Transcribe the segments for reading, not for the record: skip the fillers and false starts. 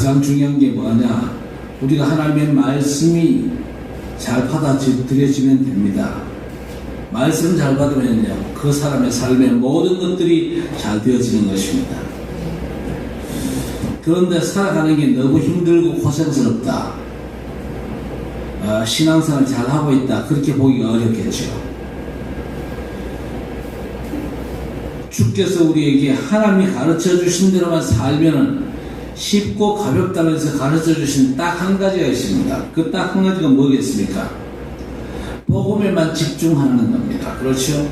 가장 중요한 게 뭐냐? 우리가 하나님의 말씀이 잘 받아들여지면 됩니다. 말씀 잘 받으면요, 그 사람의 삶의 모든 것들이 잘 되어지는 것입니다. 그런데 살아가는 게 너무 힘들고 고생스럽다, 신앙생활 잘하고 있다, 그렇게 보기가 어렵겠죠. 주께서 우리에게 하나님이 가르쳐 주신 대로만 살면은 쉽고 가볍다고 해서 가르쳐 주신 딱 한 가지가 있습니다. 그 딱 한 가지가 뭐겠습니까? 복음에만 집중하는 겁니다. 그렇죠?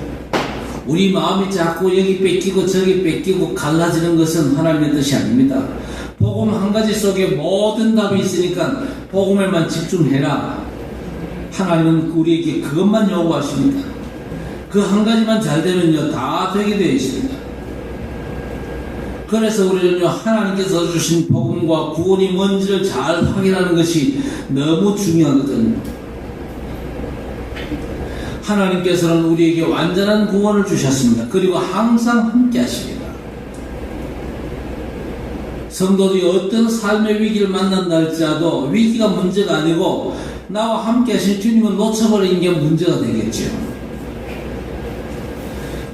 우리 마음이 자꾸 여기 뺏기고 저기 뺏기고 갈라지는 것은 하나님의 뜻이 아닙니다. 복음 한 가지 속에 모든 답이 있으니까 복음에만 집중해라. 하나님은 우리에게 그것만 요구하십니다. 그 한 가지만 잘 되면요, 다 되게 되어 있습니다. 그래서 우리는요, 하나님께서 주신 복음과 구원이 뭔지를 잘 확인하는 것이 너무 중요하거든요. 하나님께서는 우리에게 완전한 구원을 주셨습니다. 그리고 항상 함께 하십니다. 성도들이 어떤 삶의 위기를 만난다 할지라도 위기가 문제가 아니고 나와 함께 하신 주님을 놓쳐버리는 게 문제가 되겠죠.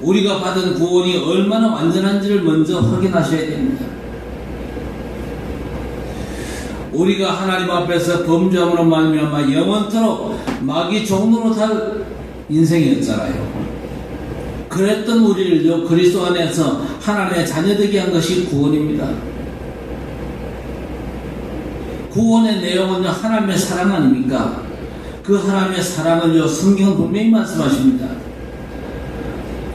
우리가 받은 구원이 얼마나 완전한지를 먼저 확인하셔야 됩니다. 우리가 하나님 앞에서 범죄함으로 말미암아 영원토록 마귀 종로로 살 인생이었잖아요. 그랬던 우리를 그리스도 안에서 하나님의 자녀되게 한 것이 구원입니다. 구원의 내용은요, 하나님의 사랑 아닙니까? 그 하나님의 사랑을요, 성경은 분명히 말씀하십니다.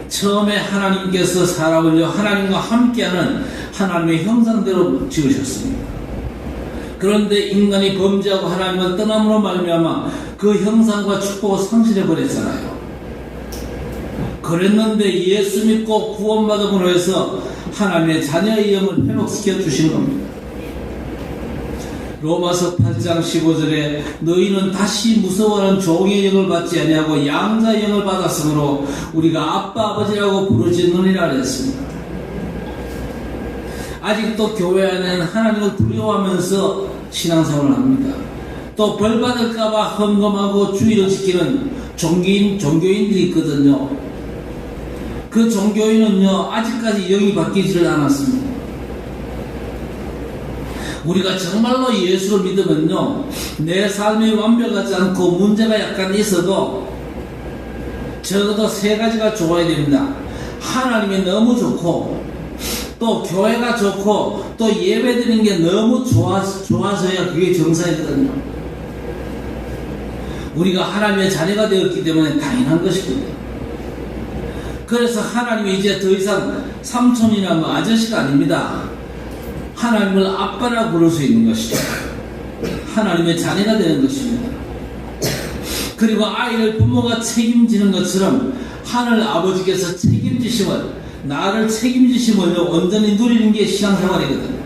처음에 하나님께서 사람을요, 하나님과 함께하는 하나님의 형상대로 지으셨습니다. 그런데 인간이 범죄하고 하나님을 떠남으로 말미암아 그 형상과 축복을 상실해 버렸잖아요. 그랬는데 예수 믿고 구원받음으로 해서 하나님의 자녀의 영을 회복시켜 주시는 겁니다. 로마서 8장 15절에 너희는 다시 무서워하는 종의 영을 받지 아니하고 양자의 영을 받았으므로 우리가 아빠 아버지라고 부르짖느니라 그랬습니다. 아직도 교회 안에는 하나님을 두려워하면서 신앙생활을 합니다. 또 벌받을까봐 헌금하고 주의를 지키는 종교인들이 있거든요. 그 종교인은요, 아직까지 영이 바뀌지를 않았습니다. 우리가 정말로 예수를 믿으면요, 내 삶이 완벽하지 않고 문제가 약간 있어도 적어도 세 가지가 좋아야 됩니다. 하나님이 너무 좋고, 또 교회가 좋고, 또 예배 드리는 게 너무 좋아서야 그게 정상이거든요. 우리가 하나님의 자녀가 되었기 때문에 당연한 것이거든요. 그래서 하나님이 이제 더 이상 삼촌이나 아저씨가 아닙니다. 하나님을 아빠라고 부를 수 있는 것이죠. 하나님의 자녀가 되는 것입니다. 그리고 아이를 부모가 책임지는 것처럼 하늘 아버지께서 책임지심을, 나를 책임지심을 온전히 누리는 게 신앙생활이거든요.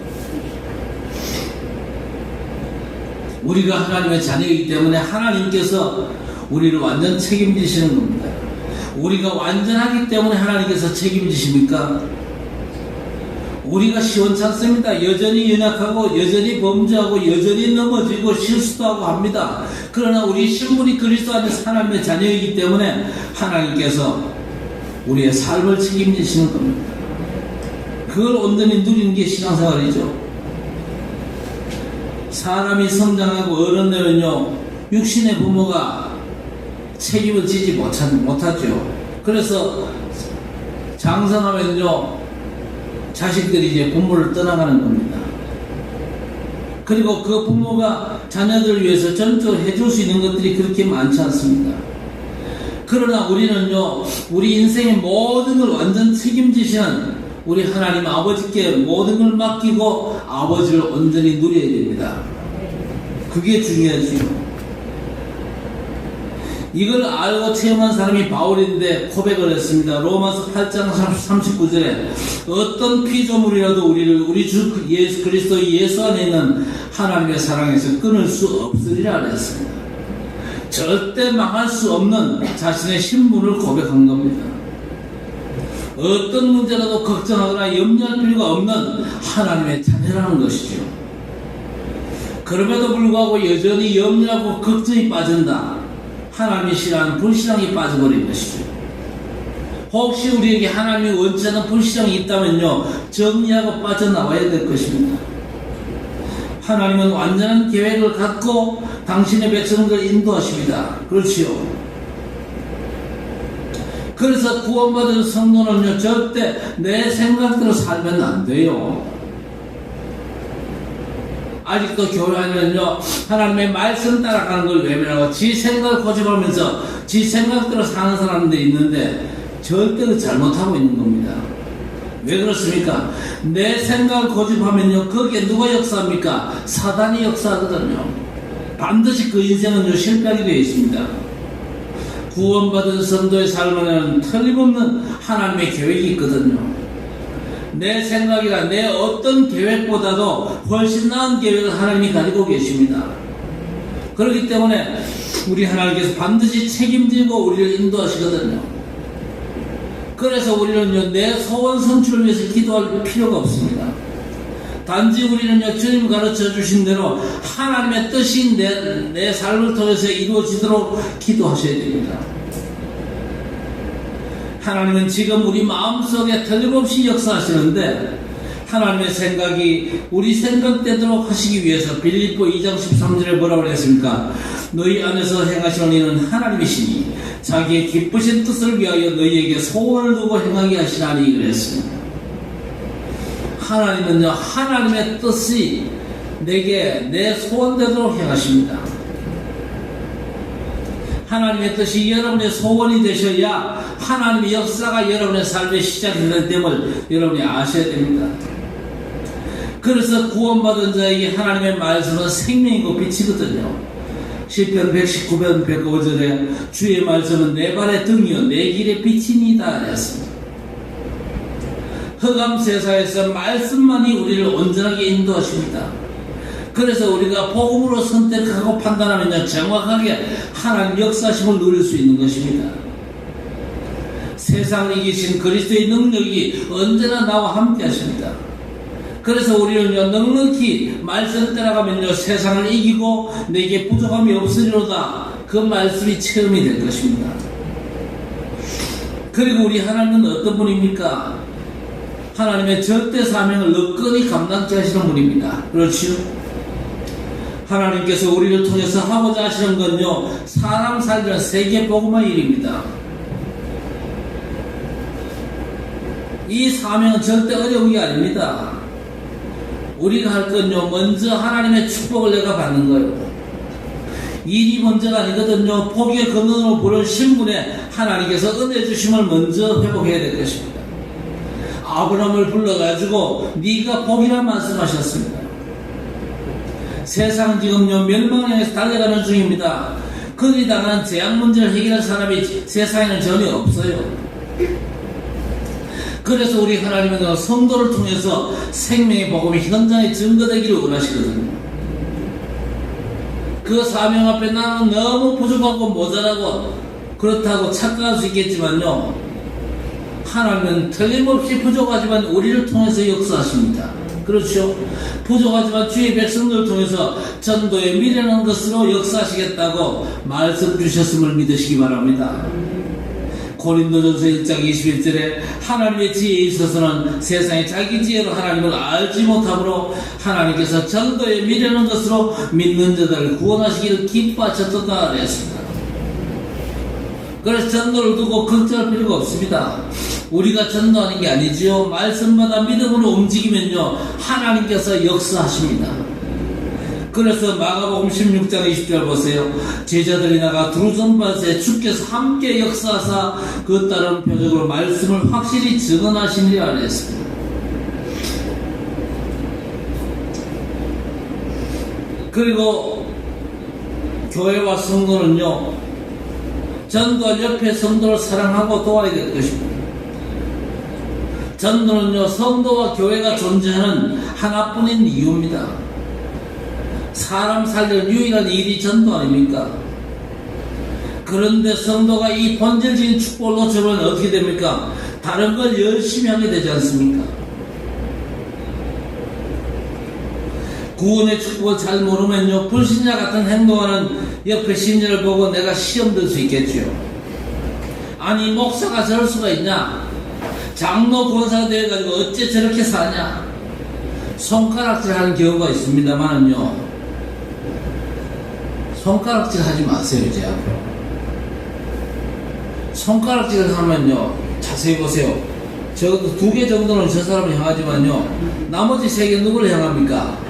우리가 하나님의 자녀이기 때문에 하나님께서 우리를 완전 책임지시는 겁니다. 우리가 완전하기 때문에 하나님께서 책임지십니까? 우리가 시원찮습니다. 여전히 연약하고 여전히 범죄하고 여전히 넘어지고 실수도 하고 합니다. 그러나 우리 신분이 그리스도 안에서 하나님의 자녀이기 때문에 하나님께서 우리의 삶을 책임지시는 겁니다. 그걸 온전히 누리는 게 신앙생활이죠. 사람이 성장하고 어른 되면요, 육신의 부모가 책임을 지지 못하죠. 그래서 장성하면요, 자식들이 이제 부모를 떠나가는 겁니다. 그리고 그 부모가 자녀들을 위해서 전적으로 해줄 수 있는 것들이 그렇게 많지 않습니다. 그러나 우리는요, 우리 인생의 모든 걸 완전 책임지시는 우리 하나님 아버지께 모든 걸 맡기고 아버지를 온전히 누려야 됩니다. 그게 중요하지요. 이걸 알고 체험한 사람이 바울인데 고백을 했습니다. 로마서 8장 39절에 어떤 피조물이라도 우리 주 예수 그리스도 예수 안에 있는 하나님의 사랑에서 끊을 수 없으리라 그랬습니다. 절대 망할 수 없는 자신의 신분을 고백한 겁니다. 어떤 문제라도 걱정하거나 염려할 필요가 없는 하나님의 자녀라는 것이죠. 그럼에도 불구하고 여전히 염려하고 걱정이 빠진다. 하나님이 싫어하는 불신앙이 빠져버린 것이죠. 혹시 우리에게 하나님이 원치 않는 불신앙이 있다면요, 정리하고 빠져나와야 될 것입니다. 하나님은 완전한 계획을 갖고 당신의 백성들을 인도하십니다. 그렇지요. 그래서 구원받은 성도는요, 절대 내 생각대로 살면 안 돼요. 아직도 교회 안에는요, 하나님의 말씀 따라가는 걸 외면하고 지 생각을 고집하면서 지 생각대로 사는 사람들이 있는데 절대로 잘못하고 있는 겁니다. 왜 그렇습니까? 내 생각을 고집하면요, 거기에 누가 역사합니까? 사단이 역사하거든요. 반드시 그 인생은요, 실패하게 되어 있습니다. 구원받은 성도의 삶에는 틀림없는 하나님의 계획이 있거든요. 내 생각이나 내 어떤 계획보다도 훨씬 나은 계획을 하나님이 가지고 계십니다. 그렇기 때문에 우리 하나님께서 반드시 책임지고 우리를 인도하시거든요. 그래서 우리는요, 내 소원 성취를 위해서 기도할 필요가 없습니다. 단지 우리는요, 주님 가르쳐 주신 대로 하나님의 뜻이 내 삶을 통해서 이루어지도록 기도하셔야 됩니다. 하나님은 지금 우리 마음속에 틀림없이 역사하시는데 하나님의 생각이 우리 생각대로 하시기 위해서 빌립보 2장 13절에 뭐라고 했습니까? 너희 안에서 행하시는 이는 하나님이시니 자기의 기쁘신 뜻을 위하여 너희에게 소원을 두고 행하게 하시나니 그랬습니다. 하나님은요, 하나님의 뜻이 내게 내 소원대로 행하십니다. 하나님의 뜻이 여러분의 소원이 되셔야 하나님의 역사가 여러분의 삶의 시작이 됨을 여러분이 아셔야 됩니다. 그래서 구원받은 자에게 하나님의 말씀은 생명이고 빛이거든요. 시편 119편 105절에 주의 말씀은 내 발의 등이요 내 길의 빛이니이다 했습니다. 흑암 세상에서 말씀만이 우리를 온전하게 인도하십니다. 그래서 우리가 복음으로 선택하고 판단하면요, 정확하게 하나님 역사심을 누릴 수 있는 것입니다. 세상을 이기신 그리스도의 능력이 언제나 나와 함께 하십니다. 그래서 우리는요, 넉넉히 말씀 따라가면요, 세상을 이기고 내게 부족함이 없으리로다. 그 말씀이 체험이 될 것입니다. 그리고 우리 하나님은 어떤 분입니까? 하나님의 절대 사명을 너끈히 감당케 하시는 분입니다. 그렇지요? 하나님께서 우리를 통해서 하고자 하시는 건요, 사람 살리는 세계 복음의 일입니다. 이 사명은 절대 어려운 게 아닙니다. 우리가 할 건요, 먼저 하나님의 축복을 내가 받는 거예요. 일이 먼저가 아니거든요. 포기의 근원으로 부른 신분에 하나님께서 은혜 주심을 먼저 회복해야 될 것입니다. 아브라함을 불러가지고 네가 복이라 말씀하셨습니다. 세상은 지금요, 멸망을 향해서 달려가는 중입니다. 거기 당한 재앙 문제를 해결할 사람이 세상에는 전혀 없어요. 그래서 우리 하나님은 성도를 통해서 생명의 복음이 현장에 증거되기를 원하시거든요. 그 사명 앞에 나는 너무 부족하고 모자라고 그렇다고 착각할 수 있겠지만요, 하나님은 틀림없이 부족하지만 우리를 통해서 역사하십니다. 그렇죠? 부족하지만 주의 백성들을 통해서 전도의 미래는 것으로 역사하시겠다고 말씀 주셨음을 믿으시기 바랍니다. 고린도전서 1장 21절에 하나님의 지혜에 있어서는 세상의 자기 지혜로 하나님을 알지 못하므로 하나님께서 전도의 미래는 것으로 믿는 자들을 구원하시기를 기뻐하셨다 그랬습니다. 그래서 전도를 두고 걱정할 필요가 없습니다. 우리가 전도하는 게 아니지요. 말씀마다 믿음으로 움직이면요, 하나님께서 역사하십니다. 그래서 마가복음 16장 20절 보세요. 제자들이 나가 두루전밭에 주께서 함께 역사하사 그 따른 표적으로 말씀을 확실히 증언하시니라 그랬습니다. 그리고 교회와 성도는요, 전도할 옆에 성도를 사랑하고 도와야 될 것입니다. 전도는요, 성도와 교회가 존재하는 하나뿐인 이유입니다. 사람 살리는 유일한 일이 전도 아닙니까? 그런데 성도가 이 본질적인 축복을 놓쳐보면 어떻게 됩니까? 다른 걸 열심히 하게 되지 않습니까? 구원의 축복을 잘 모르면요, 불신자 같은 행동하는 옆에 신자를 보고 내가 시험 들 수 있겠지요. 아니, 목사가 저럴 수가 있냐? 장로 권사가 되어가지고 어째 저렇게 사냐? 손가락질 하는 경우가 있습니다만은요, 손가락질 하지 마세요. 이제 앞으로 손가락질을 하면요, 자세히 보세요. 적어도 2개 정도는 저 사람을 향하지만요, 나머지 3개 누구를 향합니까?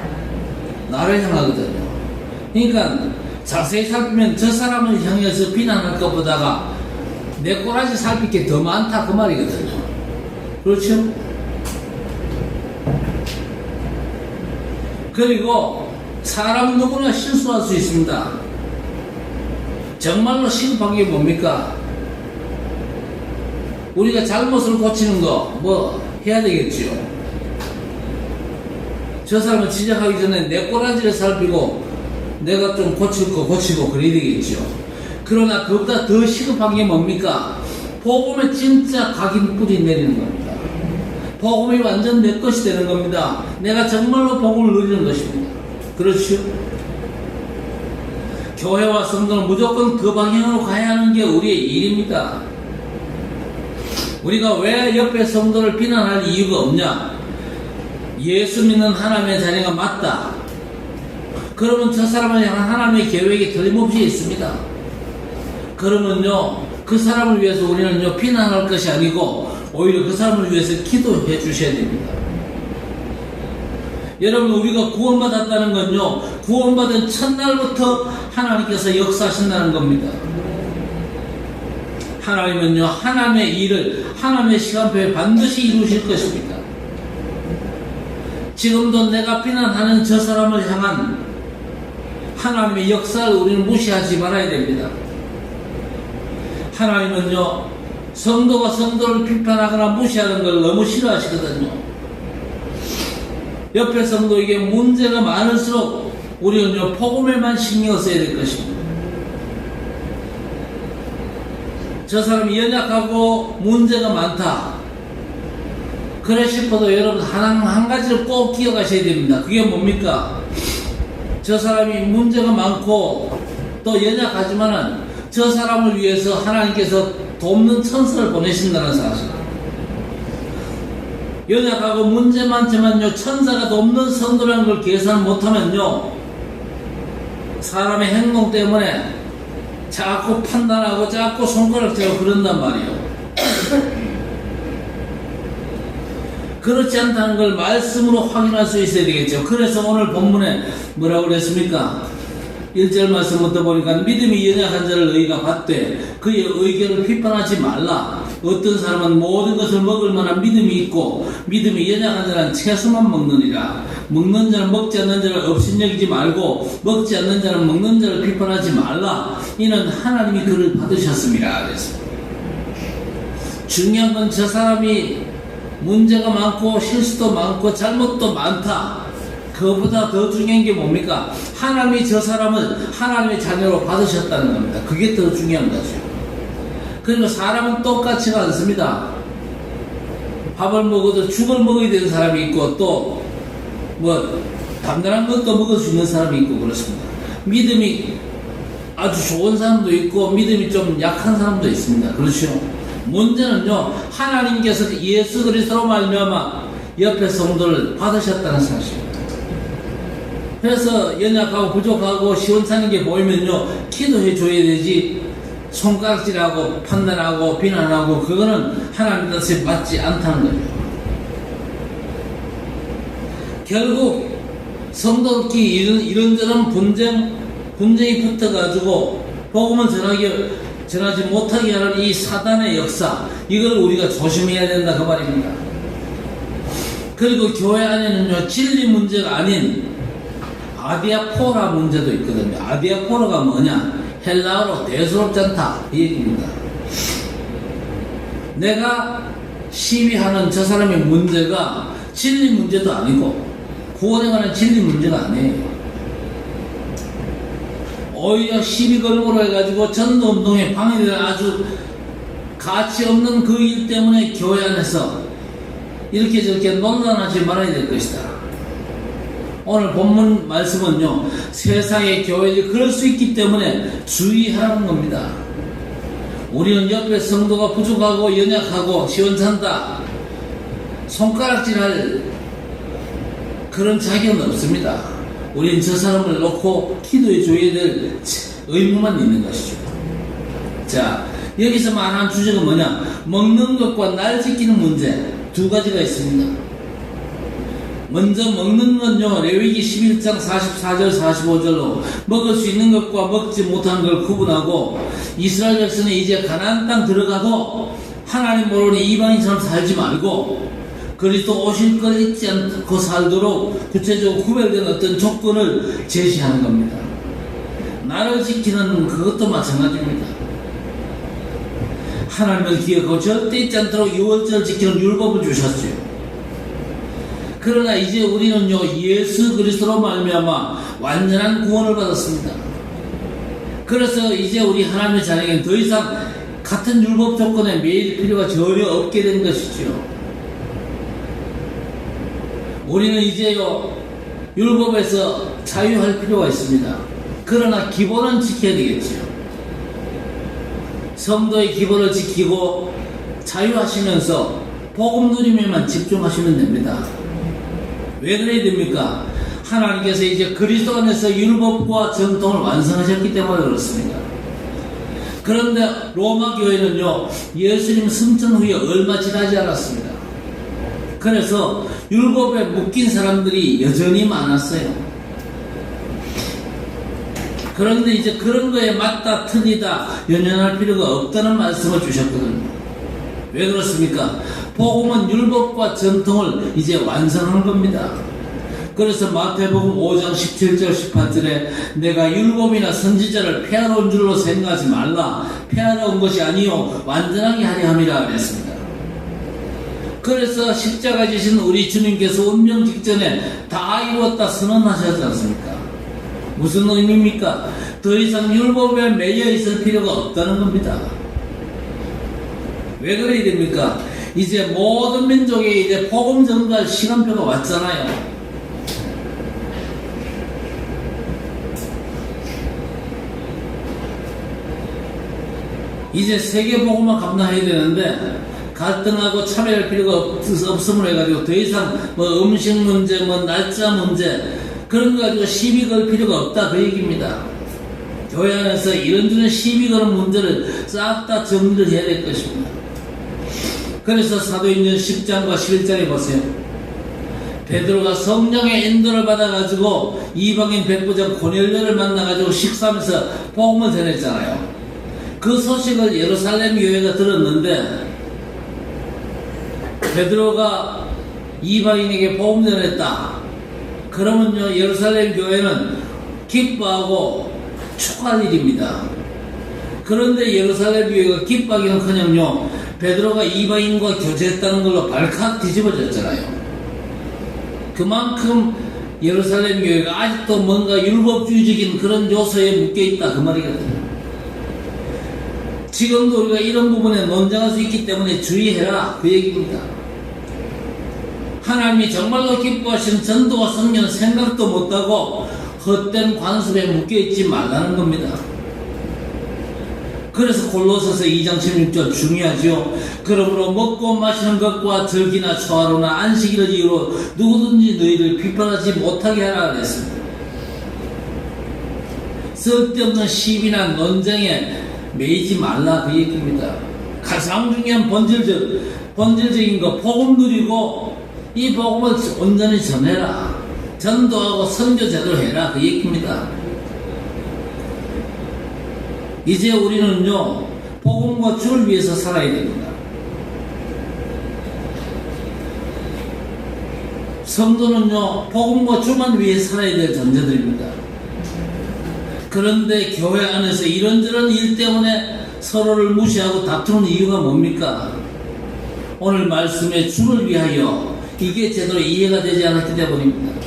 나를 향하거든요. 그러니까 자세히 살피면 저 사람을 향해서 비난할 것보다가 내 꼬라지 살필 게 더 많다, 그 말이거든요. 그렇죠? 그리고 사람 누구나 실수할 수 있습니다. 정말로 시급한 게 뭡니까? 우리가 잘못을 고치는 거 뭐 해야 되겠지요. 저 사람을 지적하기 전에 내 꼬라지를 살피고 내가 좀 고칠 거 고치고 그래야 되겠지요. 그러나 그보다 더 시급한 게 뭡니까? 복음에 진짜 각인 뿌리 내리는 겁니다. 복음이 완전 내 것이 되는 겁니다. 내가 정말로 복음을 누리는 것입니다. 그렇죠? 교회와 성도는 무조건 그 방향으로 가야 하는 게 우리의 일입니다. 우리가 왜 옆에 성도를 비난할 이유가 없냐? 예수 믿는 하나님의 자녀가 맞다. 그러면 저 사람을 향한 하나님의 계획이 틀림없이 있습니다. 그러면요, 그 사람을 위해서 우리는요, 비난할 것이 아니고 오히려 그 사람을 위해서 기도해 주셔야 됩니다. 여러분, 우리가 구원받았다는 건요, 구원받은 첫날부터 하나님께서 역사하신다는 겁니다. 하나님은요, 하나님의 일을 하나님의 시간표에 반드시 이루실 것입니다. 지금도 내가 비난하는 저 사람을 향한 하나님의 역사를 우리는 무시하지 말아야 됩니다. 하나님은요, 성도가 성도를 비판하거나 무시하는 걸 너무 싫어하시거든요. 옆에 성도에게 문제가 많을수록 우리는요, 복음에만 신경을 써야 될 것입니다. 저 사람이 연약하고 문제가 많다, 그래 싶어도 여러분 한 가지를 꼭 기억하셔야 됩니다. 그게 뭡니까? 저 사람이 문제가 많고 또 연약하지만은 저 사람을 위해서 하나님께서 돕는 천사를 보내신다는 사실. 연약하고 문제 많지만요, 천사가 돕는 성도라는 걸 계산 못하면요, 사람의 행동 때문에 자꾸 판단하고 자꾸 손가락질하고 그런단 말이에요. 그렇지 않다는 걸 말씀으로 확인할 수 있어야 되겠죠. 그래서 오늘 본문에 뭐라고 그랬습니까? 1절 말씀부터 보니까 믿음이 연약한 자를 너희가 받되 그의 의견을 비판하지 말라. 어떤 사람은 모든 것을 먹을 만한 믿음이 있고 믿음이 연약한 자는 채소만 먹느니라. 먹는 자는 먹지 않는 자를 업신여기지 말고 먹지 않는 자는 먹는 자를 비판하지 말라. 이는 하나님이 그를 받으셨습니다. 그래서 중요한 건 저 사람이 문제가 많고 실수도 많고 잘못도 많다, 그거보다 더 중요한 게 뭡니까? 하나님이 저 사람을 하나님의 자녀로 받으셨다는 겁니다. 그게 더 중요한 거죠. 그리고 사람은 똑같지가 않습니다. 밥을 먹어도 죽을 먹어야 되는 사람이 있고 또 뭐 단단한 것도 먹을 수 있는 사람이 있고 그렇습니다. 믿음이 아주 좋은 사람도 있고 믿음이 좀 약한 사람도 있습니다. 그렇죠? 문제는요, 하나님께서 예수 그리스도로 말미암아 옆에 성도를 받으셨다는 사실입니다. 그래서 연약하고 부족하고 시원찮은 게 보이면요, 기도해 줘야 되지, 손가락질하고 판단하고 비난하고 그거는 하나님 뜻에 맞지 않다는 거죠. 결국 성도끼리 이런저런 분쟁이 붙어가지고 복음을 전하지 못하게 하는 이 사단의 역사, 이걸 우리가 조심해야 된다, 그 말입니다. 그리고 교회 안에는요, 진리 문제가 아닌 아디아포라 문제도 있거든요. 아디아포라가 뭐냐? 헬라어로 대수롭지 않다, 이 얘기입니다. 내가 시위하는 저 사람의 문제가 진리 문제도 아니고 구원에 관한 진리 문제가 아니에요. 오히려 시비 걸고로 해가지고 전도운동에 방해되는 아주 가치 없는 그 일 때문에 교회 안에서 이렇게 저렇게 논란하지 말아야 될 것이다. 오늘 본문 말씀은요, 세상의 교회들이 그럴 수 있기 때문에 주의하라는 겁니다. 우리는 옆에 성도가 부족하고 연약하고 시원찮다, 손가락질할 그런 자격은 없습니다. 우린 저 사람을 놓고 기도해 줘야 될 의무만 있는 것이죠. 자, 여기서 말하는 주제가 뭐냐? 먹는 것과 날 지키는 문제 두 가지가 있습니다. 먼저 먹는 건요, 레위기 11장 44절 45절로 먹을 수 있는 것과 먹지 못하는 걸 구분하고, 이스라엘 백성은 이제 가나안 땅 들어가도 하나님 모르니 이방인처럼 살지 말고 그리스도 오실 걸 잊지 않고 살도록 구체적으로 구별된 어떤 조건을 제시하는 겁니다. 나를 지키는 그것도 마찬가지입니다. 하나님을 기억하고 절대 잊지 않도록 유월절을 지키는 율법을 주셨어요. 그러나 이제 우리는요, 예수 그리스도로 말미암아 완전한 구원을 받았습니다. 그래서 이제 우리 하나님의 자녀에게는 더 이상 같은 율법 조건에 매일 필요가 전혀 없게 된 것이죠. 우리는 이제요, 율법에서 자유할 필요가 있습니다. 그러나 기본은 지켜야 되겠죠. 성도의 기본을 지키고 자유하시면서 복음 누림에만 집중하시면 됩니다. 왜 그래야 됩니까? 하나님께서 이제 그리스도 안에서 율법과 정통을 완성하셨기 때문에 그렇습니다. 그런데 로마 교회는요, 예수님 승천 후에 얼마 지나지 않았습니다. 그래서 율법에 묶인 사람들이 여전히 많았어요. 그런데 이제 그런 거에 맞다 틀리다 연연할 필요가 없다는 말씀을 주셨거든요. 왜 그렇습니까? 복음은 율법과 전통을 이제 완성한 겁니다. 그래서 마태복음 5장 17절 18절에 내가 율법이나 선지자를 폐하러 온 줄로 생각하지 말라. 폐하러 온 것이 아니요 완전하게 하려 함이라 그랬습니다. 그래서 십자가 지신 우리 주님께서 운명 직전에 다 이루었다 선언하셨지 않습니까? 무슨 의미입니까? 더 이상 율법에 매여 있을 필요가 없다는 겁니다. 왜 그래야 됩니까? 이제 모든 민족에 이제 복음 전갈 시간표가 왔잖아요. 이제 세계 복음만 감당해야 되는데 갈등하고 차별할 필요가 없음으로 해가지고 더 이상 뭐 음식 문제, 뭐 날짜 문제 그런 거 가지고 시비 걸 필요가 없다 그 얘기입니다. 교회 안에서 이런저런 시비 거는 문제를 싹 다 정리를 해야 될 것입니다. 그래서 사도행전 10장과 11장에 보세요. 베드로가 성령의 인도를 받아가지고 이방인 백부장 고넬료를 만나가지고 식사하면서 복음을 전했잖아요. 그 소식을 예루살렘 교회가 들었는데 베드로가 이방인에게 복음 전했다. 그러면요, 예루살렘 교회는 기뻐하고 축하할 일입니다. 그런데 예루살렘 교회가 기뻐하기는커녕요, 베드로가 이방인과 교제했다는 걸로 발칵 뒤집어졌잖아요. 그만큼 예루살렘 교회가 아직도 뭔가 율법주의적인 그런 요소에 묶여있다 그 말이거든요. 지금도 우리가 이런 부분에 논쟁할 수 있기 때문에 주의해라 그 얘기입니다. 하나님이 정말로 기뻐하시는 전도와 성령은 생각도 못하고 헛된 관습에 묶여있지 말라는 겁니다. 그래서 골로새서 2장 16절 중요하죠. 그러므로 먹고 마시는 것과 절기나 초하루나 안식일을 이유로 누구든지 너희를 비판하지 못하게 하라 그랬습니다. 쓸데없는 시비나 논쟁에 매이지 말라 그 얘기입니다. 가장 중요한 본질적인 거 복음 누리고 이 복음을 온전히 전해라. 전도하고 선교 제대로 해라 그 얘기입니다. 이제 우리는요, 복음과 주를 위해서 살아야 됩니다. 성도는요, 복음과 주만 위해 살아야 될 존재들입니다. 그런데 교회 안에서 이런저런 일 때문에 서로를 무시하고 다투는 이유가 뭡니까? 오늘 말씀에 주를 위하여 이게 제대로 이해가 되지 않았기 때문입니다.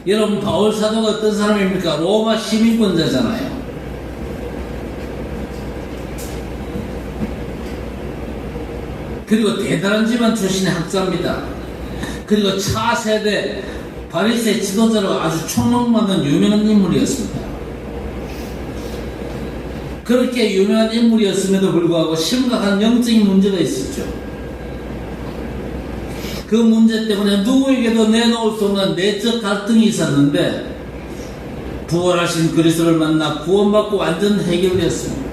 여러분, 바울 사도가 어떤 사람입니까? 로마 시민권자잖아요. 그리고 대단한 집안 출신의 학자입니다. 그리고 차세대 바리새 지도자로 아주 촉망받는 유명한 인물이었습니다. 그렇게 유명한 인물이었음에도 불구하고 심각한 영적인 문제가 있었죠. 그 문제 때문에 누구에게도 내놓을 수 없는 내적 갈등이 있었는데 부활하신 그리스도를 만나 구원받고 완전 해결되었습니다.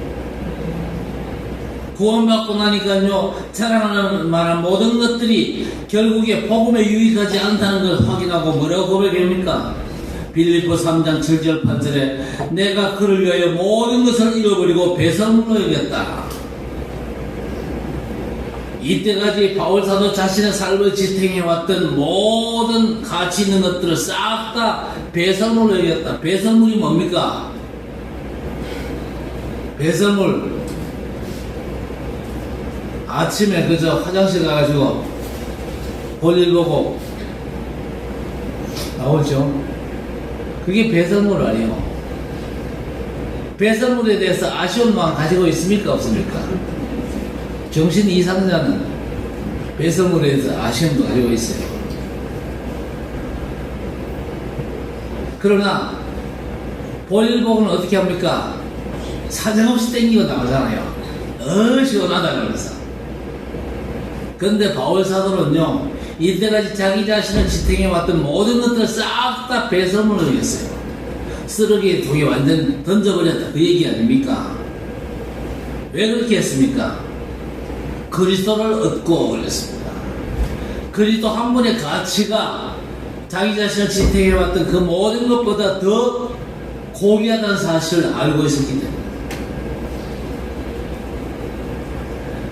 구원받고 나니까요, 자랑하는 만한 모든 것들이 결국에 복음에 유익하지 않다는 걸 확인하고 뭐라고 고백합니까? 빌립보 3장 7절 8절에 내가 그를 위하여 모든 것을 잃어버리고 배설물로 여겼다. 이때까지 바울사도 자신의 삶을 지탱해왔던 모든 가치 있는 것들을 싹 다 배설물로 여겼다. 배설물이 뭡니까? 배설물. 아침에 그저 화장실 가가지고 볼일 보고 나오죠. 그게 배설물 아니에요. 배설물에 대해서 아쉬운 마음 가지고 있습니까? 없습니까? 정신 이상자는 배설물에 대해서 아쉬움도 가지고 있어요. 그러나 볼일 보고는 어떻게 합니까? 사정없이 땡기고 나오잖아요. 시원하다 그러면서. 근데 바울사도는요, 이때까지 자기 자신을 지탱해왔던 모든 것들을 싹 다 배설물로 여겼어요. 쓰레기 통에 완전 던져버렸다. 그 얘기 아닙니까? 왜 그렇게 했습니까? 그리스도를 얻고 그랬습니다. 그리스도 한 분의 가치가 자기 자신을 지탱해왔던 그 모든 것보다 더 고귀하다는 사실을 알고 있었기 때문에.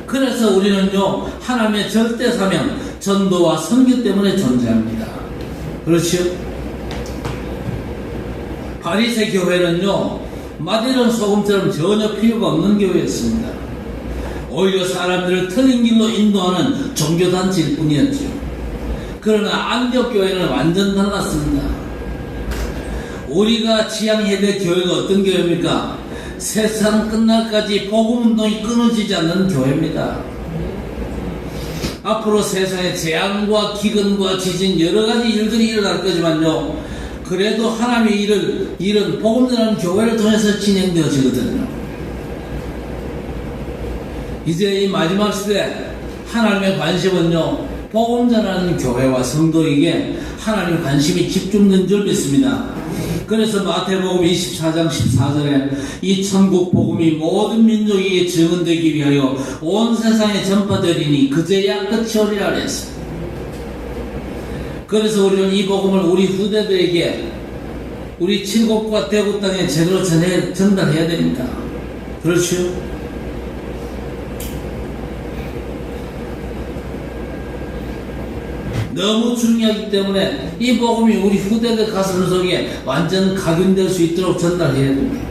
그래서 우리는요, 하나님의 절대 사명, 전도와 선교 때문에 존재합니다. 그렇죠? 바리새 교회는요, 마디론 소금처럼 전혀 필요가 없는 교회였습니다. 오히려 사람들을 틀린 길로 인도하는 종교단체일 뿐이었죠. 그러나 안디옥 교회는 완전 달랐습니다. 우리가 지향해야 될 교회가 어떤 교회입니까? 세상 끝날까지 복음운동이 끊어지지 않는 교회입니다. 앞으로 세상에 재앙과 기근과 지진 여러가지 일들이 일어날 거지만요, 그래도 하나님의 일은 복음 전하는 교회를 통해서 진행되어지거든요. 이제 이 마지막 시대 하나님의 관심은요, 복음 전하는 교회와 성도에게 하나님의 관심이 집중된 줄 믿습니다. 그래서 마태복음 24장 14절에 이 천국 복음이 모든 민족에게 증언되기 위하여 온 세상에 전파되리니 그제야 끝이 오리라 그랬습니다. 그래서 우리는 이 복음을 우리 후대들에게, 우리 칠곡과 대구 땅에 제대로 전달해야 됩니다. 그렇죠? 너무 중요하기 때문에 이 복음이 우리 후대들 가슴 속에 완전 각인될 수 있도록 전달해야 됩니다.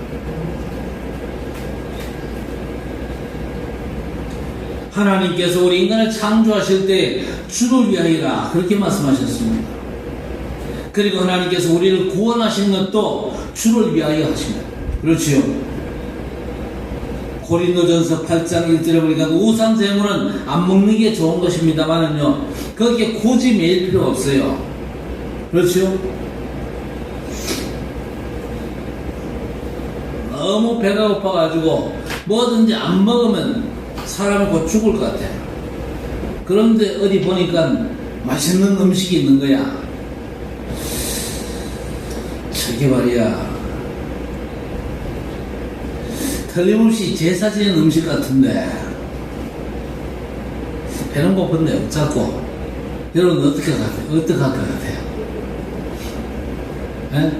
하나님께서 우리 인간을 창조하실 때 주를 위하여라 그렇게 말씀하셨습니다. 그리고 하나님께서 우리를 구원하신 것도 주를 위하여 하십니다. 그렇지요? 고린도전서 8장 1절에 보니까 우상 제물은 안 먹는 게 좋은 것입니다만은요, 거기에 굳이 매일 필요 없어요. 그렇죠? 너무 배가 고파가지고 뭐든지 안 먹으면 사람이 곧 죽을 것 같아. 그런데 어디 보니까 맛있는 음식이 있는 거야. 저게 말이야, 틀림없이 제사 지낸 음식 같은데 배는 고픈데 어쩌고. 여러분 어떻게 할 것 같아요? 에?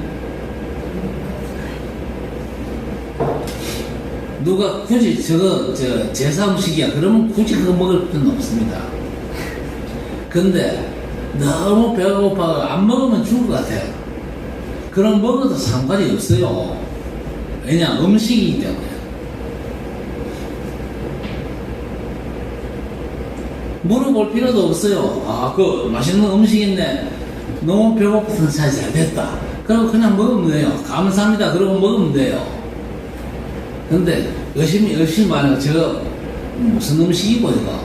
누가 굳이 저 제사 음식이야 그러면 굳이 그거 먹을 필요는 없습니다. 근데 너무 배가 고파 안 먹으면 죽을 것 같아요. 그럼 먹어도 상관이 없어요. 왜냐, 음식이기 때문에. 물어볼 필요도 없어요. 그 맛있는 음식인데 너무 배고프면 잘 됐다. 그럼 그냥 먹으면 돼요. 감사합니다. 그러고 먹으면 돼요. 근데 열심히 말해요. 저거 무슨 음식이고 이거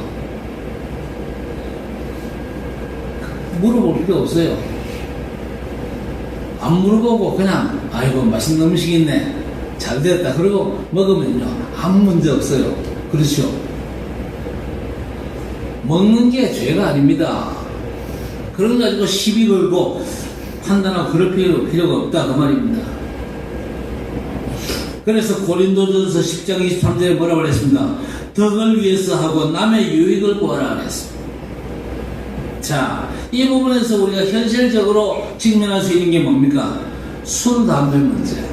물어볼 필요 없어요. 안 물어보고 그냥 아이고 맛있는 음식 있네 잘 됐다 그러고 먹으면요 아무 문제 없어요. 그렇죠? 먹는 게 죄가 아닙니다. 그런 거 가지고 시비 걸고 판단하고 그럴 필요가 없다 그 말입니다. 그래서 고린도전서 10장 23절에 뭐라고 그랬습니다. 덕을 위해서 하고 남의 유익을 구하라 그랬습니다. 자, 이 부분에서 우리가 현실적으로 직면할 수 있는 게 뭡니까? 술, 담배 문제.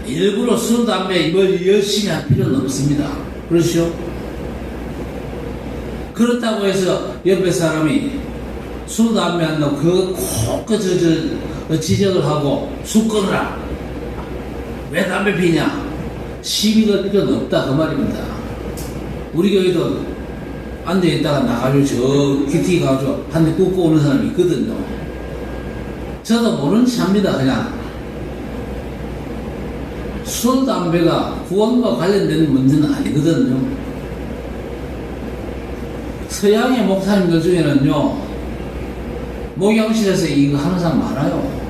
일부러 술, 담배 뭘 열심히 할 필요는 없습니다. 그렇죠? 그렇다고 해서 옆에 사람이 술, 담배 한다고 그거 꼭 지적을 하고 술 끊으라. 왜 담배 피냐? 시비 걸 필요는 없다 그 말입니다. 우리 교회도 앉아있다가 나가지고 저 기티 가가지고 한 대 꽂고 오는 사람이 있거든요. 저도 모른 체 합니다. 그냥 술, 담배가 구원과 관련된 문제는 아니거든요. 서양의 목사님들 중에는요 목욕실에서 이거 하는 사람 많아요.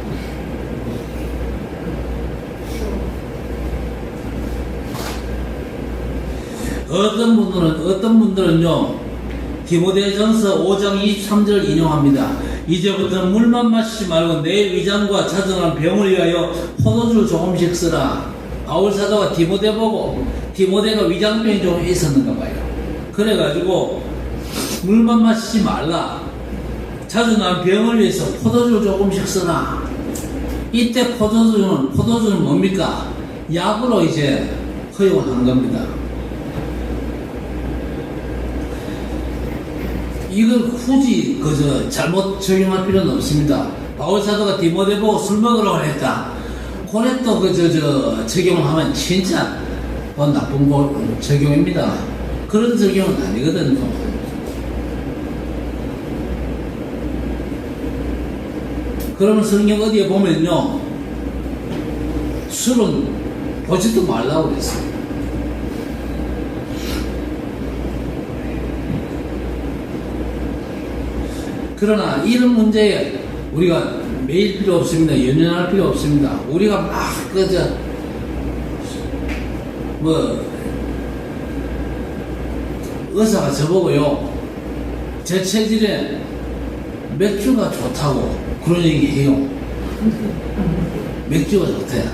어떤 분들은요 디모데전서 5장 23절을 인용합니다. 이제부터 물만 마시지 말고 내 위장과 자정한 병을 위하여 포도주를 조금씩 쓰라. 바울 사도가 디모데 보고 디모데가 위장병이 좀 있었는가 봐요. 그래가지고 물만 마시지 말라. 자정한 병을 위해서 포도주를 조금씩 쓰라. 이때 포도주는 뭡니까? 약으로 이제 허용을 한 겁니다. 이걸 굳이 그저 잘못 적용할 필요는 없습니다. 바울 사도가 디모데 보고 술 먹으라고 했다. 그래 또 적용을 하면 진짜 나쁜 적용입니다. 그런 적용은 아니거든요. 그러면 성경 어디에 보면요 술은 보지도 말라고 그랬어요. 그러나 이런 문제에 우리가 매일 필요 없습니다. 연연할 필요 없습니다. 우리가 막 의사가 저보고요 제 체질에 맥주가 좋다고 그런 얘기 해요. 맥주가 좋대.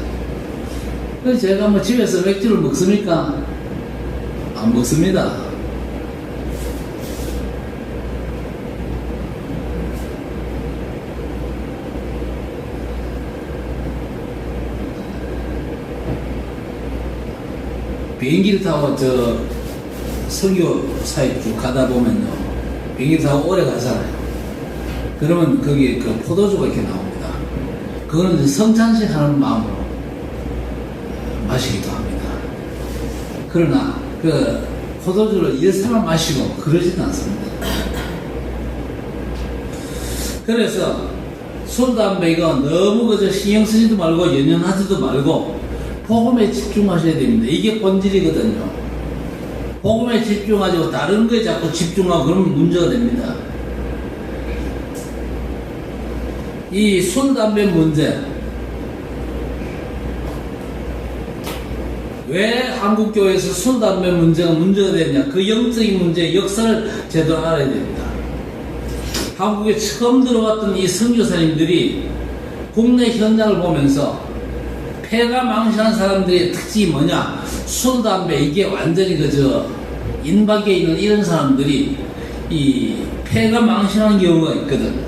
그래서 제가 집에서 맥주를 먹습니까? 안 먹습니다. 비행기를 타고 선교사에 쭉 가다 보면요 비행기 타고 오래 가잖아요. 그러면 거기 포도주가 이렇게 나옵니다. 그거는 성찬식 하는 마음으로 마시기도 합니다. 그러나 포도주를 일사만 마시고 그러지는 않습니다. 그래서 술, 담배 이거 너무 신경 쓰지도 말고 연연하지도 말고 복음에 집중하셔야 됩니다. 이게 본질이거든요. 복음에 집중하지 다른 거에 자꾸 집중하고 그러면 문제가 됩니다. 이 술, 담배 문제 왜 한국교회에서 술, 담배 문제가 됐냐? 그 영적인 문제의 역사를 제대로 알아야 됩니다. 한국에 처음 들어왔던 이 선교사님들이 국내 현장을 보면서 폐가 망신한 사람들의 특징이 뭐냐? 술, 담배 이게 완전히 인박에 있는 이런 사람들이 이 폐가 망신하는 경우가 있거든.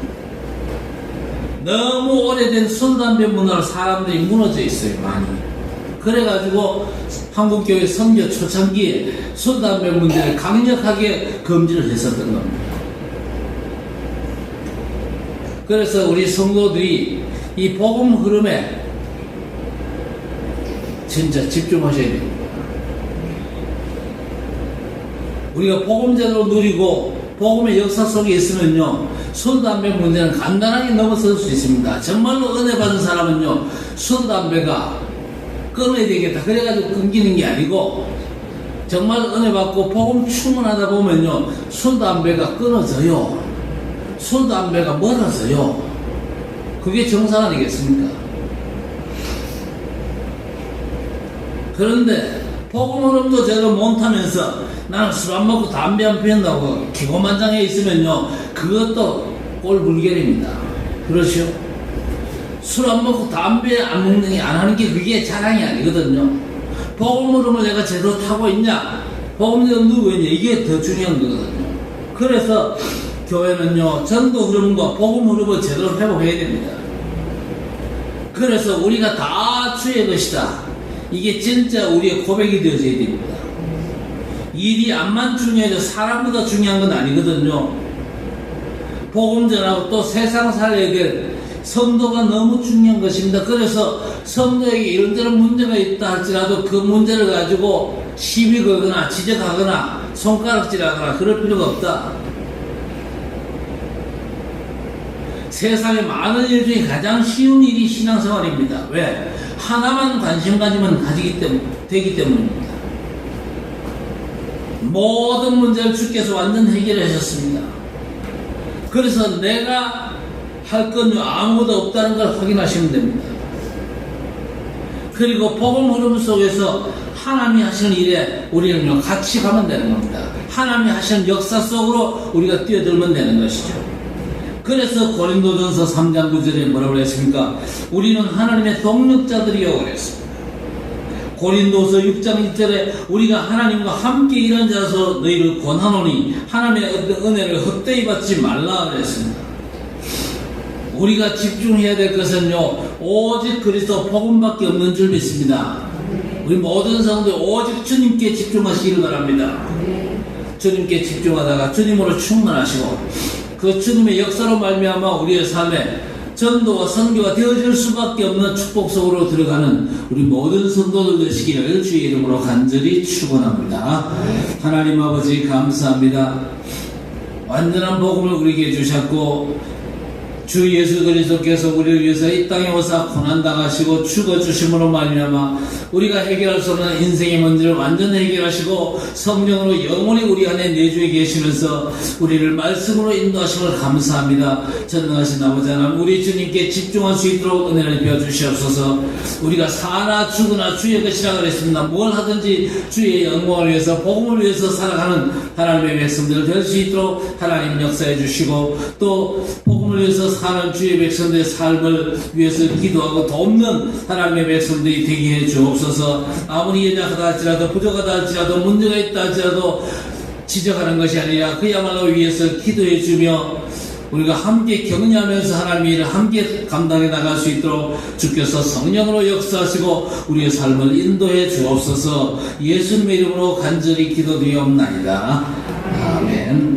너무 오래된 술, 담배 문화로 사람들이 무너져 있어요, 많이. 그래가지고 한국교회 선교 초창기에 술, 담배 문제를 강력하게 금지를 했었던 겁니다. 그래서 우리 성도들이 이 복음 흐름에 진짜 집중하셔야 됩니다. 우리가 복음 제대로 누리고 복음의 역사 속에 있으면요 술, 담배 문제는 간단하게 넘어설 수 있습니다. 정말로 은혜 받은 사람은요 술, 담배가 끊어야 되겠다 그래가지고 끊기는 게 아니고 정말 은혜 받고 복음 충만하다 보면요 술, 담배가 끊어져요. 술, 담배가 멀어서요. 그게 정상 아니겠습니까? 그런데 복음 흐름도 제대로 못하면서 나는 술 안 먹고 담배 안 피운다고 기고만장해 있으면요, 그것도 꼴불견입니다. 그렇죠? 술 안 먹고 담배 안 먹는 게, 안 하는 게 그게 자랑이 아니거든요. 복음 흐름을 내가 제대로 타고 있냐, 복음 내가 누구 있냐, 이게 더 중요한 거거든요. 그래서 교회는요, 전도 흐름과 복음 흐름을 제대로 회복해야 됩니다. 그래서 우리가 다 주의 것이다, 이게 진짜 우리의 고백이 되어져야 됩니다. 일이 암만 중요해도 사람보다 중요한 건 아니거든요. 복음 전하고 또 세상 살아야 될 성도가 너무 중요한 것입니다. 그래서 성도에게 이런저런 문제가 있다 할지라도 그 문제를 가지고 시비 걸거나 지적하거나 손가락질하거나 그럴 필요가 없다. 세상에 많은 일 중에 가장 쉬운 일이 신앙생활입니다. 왜? 하나만 관심 가지면 되기 때문입니다. 모든 문제를 주께서 완전 해결하셨습니다. 그래서 내가 할 건 아무것도 없다는 걸 확인하시면 됩니다. 그리고 복음 흐름 속에서 하나님이 하시는 일에 우리는 같이 가면 되는 겁니다. 하나님이 하시는 역사 속으로 우리가 뛰어들면 되는 것이죠. 그래서 고린도전서 3장 9절에 뭐라고 했습니까? 우리는 하나님의 동력자들이요 그랬습니다. 고린도서 6장 1절에 우리가 하나님과 함께 일한 자서 너희를 권하노니 하나님의 은혜를 헛되이 받지 말라 그랬습니다. 우리가 집중해야 될 것은요, 오직 그리스도 복음밖에 없는 줄 믿습니다. 우리 모든 성도 오직 주님께 집중하시기를 바랍니다. 주님께 집중하다가 주님으로 충만하시고 그 주님의 역사로 말미암아 우리의 삶에 전도와 선교가 되어질 수밖에 없는 축복 속으로 들어가는 우리 모든 성도들 되시기를 주의 이름으로 간절히 축원합니다. 하나님 아버지 감사합니다. 완전한 복음을 우리에게 주셨고 주 예수 그리스도께서 우리를 위해서 이 땅에 오사 고난당하시고 죽어주심으로 말미암아 우리가 해결할 수 없는 인생의 문제를 완전히 해결하시고 성령으로 영원히 우리 안에 내주에 계시면서 우리를 말씀으로 인도하심을 감사합니다. 전능하신 아버지 하나님, 우리 주님께 집중할 수 있도록 은혜를 베어주시옵소서. 우리가 사나 죽으나 주의 것이라 그랬습니다. 뭘 하든지 주의 영광을 위해서 복음을 위해서 살아가는 하나님의 백성들 될 수 있도록 하나님 역사해 주시고 또 복음을 위해서 사는 주의 백성들의 삶을 위해서 기도하고 돕는 하나님의 백성들이 되게 해 주옵소서. 아무리 연약하다 할지라도 부족하다 할지라도 문제가 있다 할지라도 지적하는 것이 아니라 그야말로 위해서 기도해 주며 우리가 함께 격려하면서 하나님의 일을 함께 감당해 나갈 수 있도록 주께서 성령으로 역사하시고 우리의 삶을 인도해 주옵소서. 예수님의 이름으로 간절히 기도드리옵나이다. 아멘.